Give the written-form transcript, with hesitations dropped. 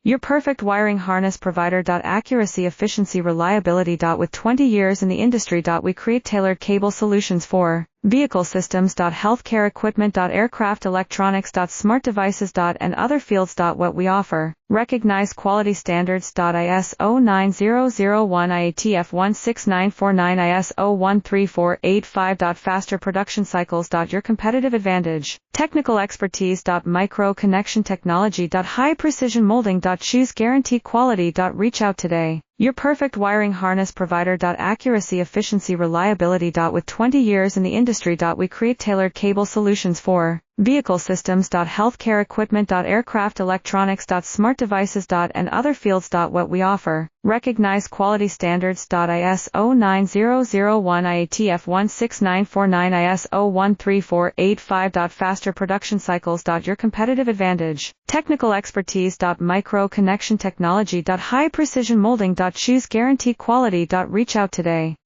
Your perfect wiring harness provider. Accuracy, efficiency, reliability. With 20 years in the industry. We create tailored cable solutions for vehicle systems. Healthcare equipment. Aircraft electronics. Smart devices. And other fields. What we offer. Recognized quality standards. ISO 9001 IATF 16949 ISO 13485. Faster production cycles. Your competitive advantage. Technical expertise. Micro-connection technology. High precision molding. Choose guarantee quality. Reach out today. Your perfect wiring harness provider. Accuracy, efficiency, reliability. With 20 years in the industry. We create tailored cable solutions for vehicle systems. Healthcare equipment. Aircraft electronics. Smart devices. And other fields. What we offer. Recognized quality standards. ISO 9001 IATF 16949 ISO 13485. Faster production cycles. Your competitive advantage. Technical expertise. Micro-connection technology. High precision molding. Choose guarantee quality. Reach out today.